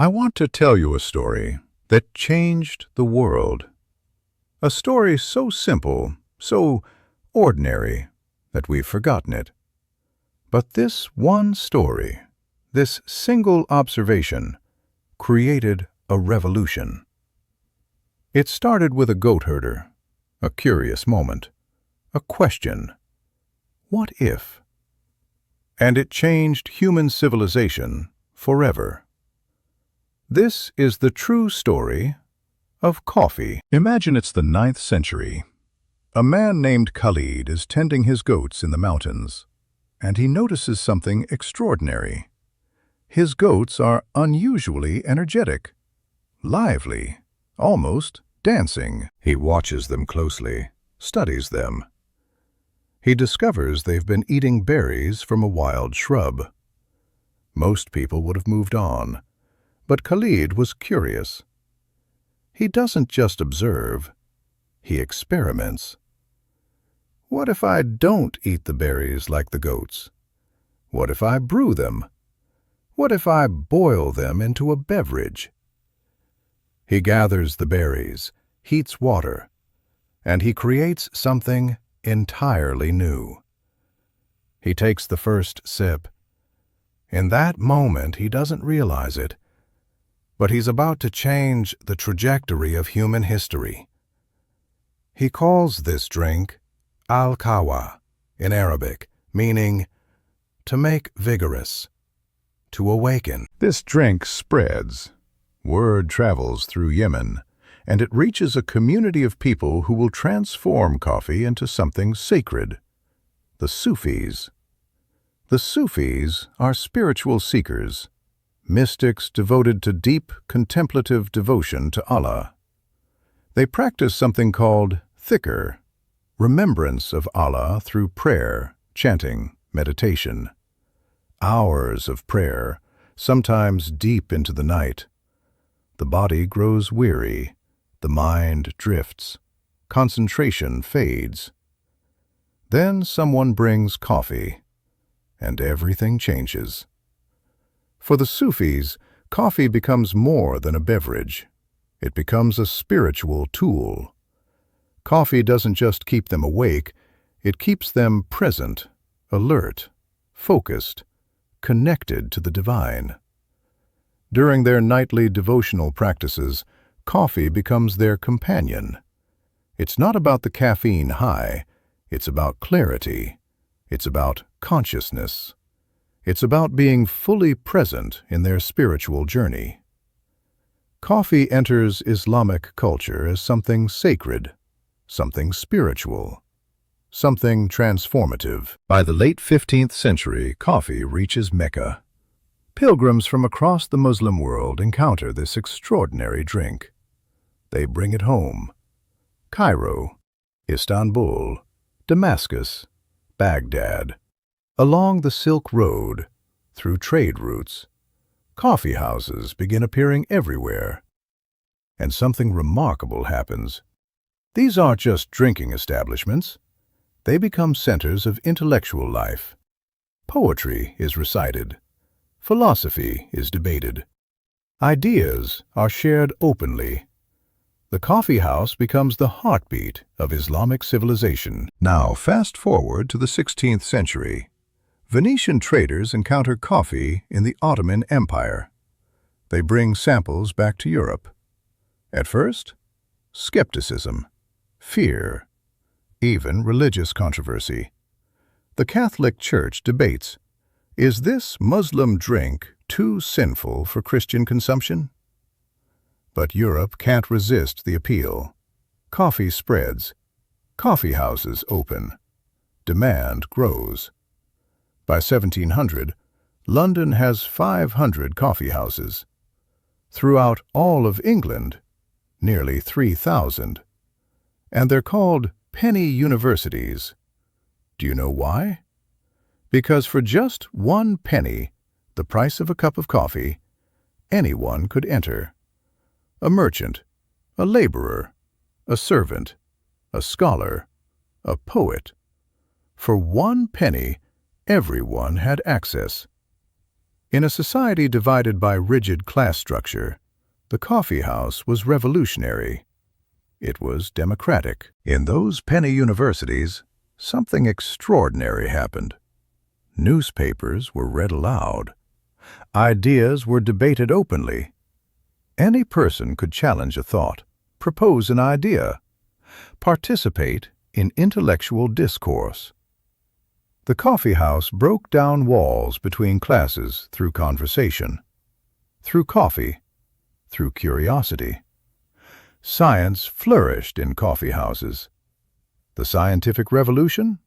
I want to tell you a story that changed the world. A story so simple, so ordinary, that we've forgotten it. But this one story, this single observation, created a revolution. It started with a goat herder, a curious moment, a question. What if? And it changed human civilization forever. This is the true story of coffee. Imagine it's the 9th century. A man named Khalid is tending his goats in the mountains, and he notices something extraordinary. His goats are unusually energetic, lively, almost dancing. He watches them closely, studies them. He discovers they've been eating berries from a wild shrub. Most people would have moved on, but Khalid was curious. He doesn't just observe, he experiments. What if I don't eat the berries like the goats? What if I brew them? What if I boil them into a beverage? He gathers the berries, heats water, and he creates something entirely new. He takes the first sip. In that moment, he doesn't realize it, but he's about to change the trajectory of human history. He calls this drink al-kawa in Arabic, meaning to make vigorous, to awaken. This drink spreads. Word travels through Yemen, and it reaches a community of people who will transform coffee into something sacred. The Sufis. The Sufis are spiritual seekers, mystics devoted to deep, contemplative devotion to Allah. They practice something called dhikr, remembrance of Allah through prayer, chanting, meditation. Hours of prayer, sometimes deep into the night. The body grows weary, the mind drifts, concentration fades. Then someone brings coffee, and everything changes. For the Sufis, coffee becomes more than a beverage. It becomes a spiritual tool. Coffee doesn't just keep them awake, it keeps them present, alert, focused, connected to the divine. During their nightly devotional practices, coffee becomes their companion. It's not about the caffeine high, it's about clarity, it's about consciousness. It's about being fully present in their spiritual journey. Coffee enters Islamic culture as something sacred, something spiritual, something transformative. By the late 15th century, coffee reaches Mecca. Pilgrims from across the Muslim world encounter this extraordinary drink. They bring it home. Cairo, Istanbul, Damascus, Baghdad. Along the Silk Road, through trade routes, coffeehouses begin appearing everywhere. And something remarkable happens. These aren't just drinking establishments. They become centers of intellectual life. Poetry is recited. Philosophy is debated. Ideas are shared openly. The coffeehouse becomes the heartbeat of Islamic civilization. Now, fast forward to the 16th century. Venetian traders encounter coffee in the Ottoman Empire. They bring samples back to Europe. At first, skepticism, fear, even religious controversy. The Catholic Church debates, is this Muslim drink too sinful for Christian consumption? But Europe can't resist the appeal. Coffee spreads. Coffeehouses open. Demand grows. By 1700, London has 500 coffeehouses. Throughout all of England, nearly 3,000. And they're called penny universities. Do you know why? Because for just 1 penny, the price of a cup of coffee, anyone could enter. A merchant, a laborer, a servant, a scholar, a poet. For 1 penny, everyone had access. In a society divided by rigid class structure, the coffee house was revolutionary. It was democratic. In those penny universities, something extraordinary happened. Newspapers were read aloud. Ideas were debated openly. Any person could challenge a thought, propose an idea, participate in intellectual discourse. The coffee house broke down walls between classes through conversation, through coffee, through curiosity. Science flourished in coffee houses. The scientific revolution?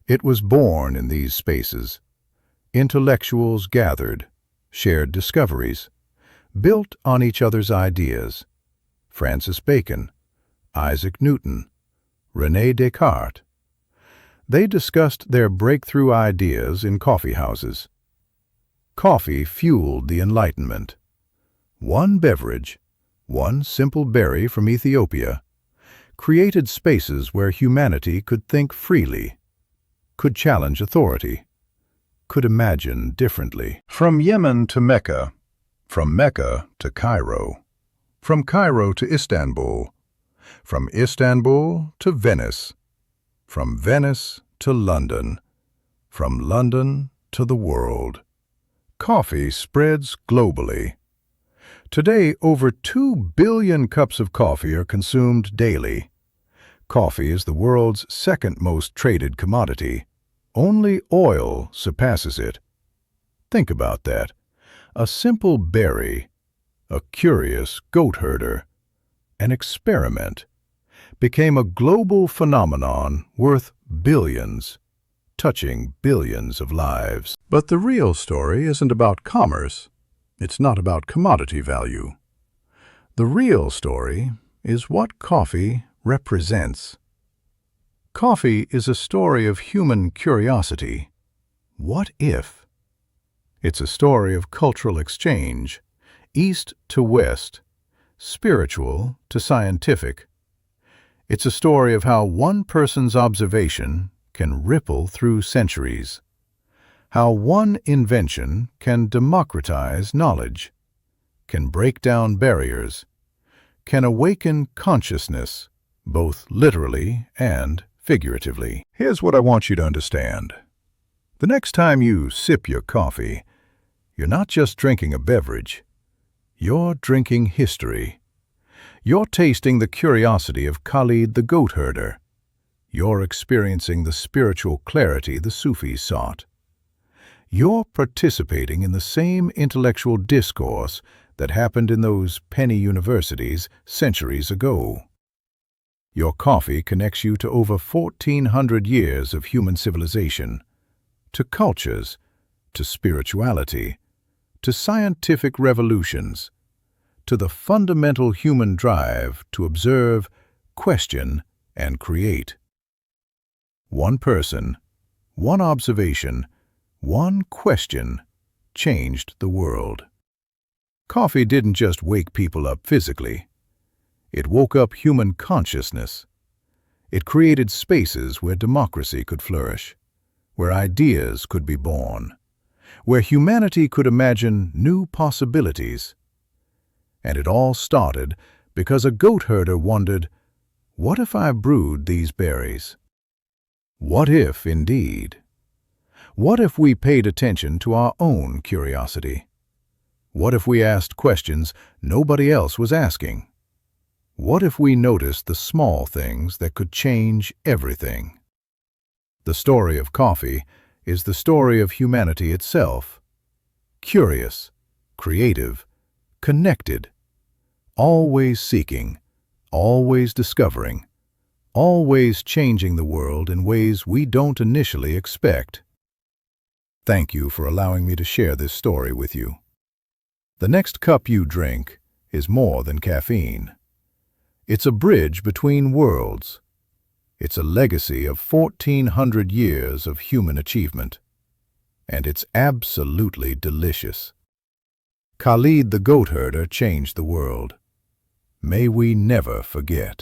It was born in these spaces. Intellectuals gathered, shared discoveries, built on each other's ideas. Francis Bacon, Isaac Newton, René Descartes. They discussed their breakthrough ideas in coffee houses. Coffee fueled the Enlightenment. One beverage, one simple berry from Ethiopia, created spaces where humanity could think freely, could challenge authority, could imagine differently. From Yemen to Mecca, from Mecca to Cairo, from Cairo to Istanbul, from Istanbul to Venice, from Venice to London, from London to the world. Coffee spreads globally. Today, over 2 billion cups of coffee are consumed daily. Coffee is the world's second most traded commodity. Only oil surpasses it. Think about that. A simple berry, a curious goat herder, an experiment, became a global phenomenon worth billions, touching billions of lives. But the real story isn't about commerce. It's not about commodity value. The real story is what coffee represents. Coffee is a story of human curiosity. What if? It's a story of cultural exchange, east to west, spiritual to scientific. It's a story of how one person's observation can ripple through centuries, how one invention can democratize knowledge, can break down barriers, can awaken consciousness, both literally and figuratively. Here's what I want you to understand. The next time you sip your coffee, you're not just drinking a beverage. You're drinking history. You're tasting the curiosity of Khalid the goat herder. You're experiencing the spiritual clarity the Sufis sought. You're participating in the same intellectual discourse that happened in those penny universities centuries ago. Your coffee connects you to over 1,400 years of human civilization, to cultures, to spirituality, to scientific revolutions, to the fundamental human drive to observe, question, and create. One person, one observation, one question changed the world. Coffee didn't just wake people up physically. It woke up human consciousness. It created spaces where democracy could flourish, where ideas could be born, where humanity could imagine new possibilities. And it all started because a goat herder wondered, what if I brewed these berries? What if, indeed? What if we paid attention to our own curiosity? What if we asked questions nobody else was asking? What if we noticed the small things that could change everything? The story of coffee is the story of humanity itself. Curious, creative, connected, always seeking, always discovering, always changing the world in ways we don't initially expect. Thank you for allowing me to share this story with you. The next cup you drink is more than caffeine. It's a bridge between worlds. It's a legacy of 1,400 years of human achievement. And it's absolutely delicious. Khalid the goat herder changed the world. May we never forget.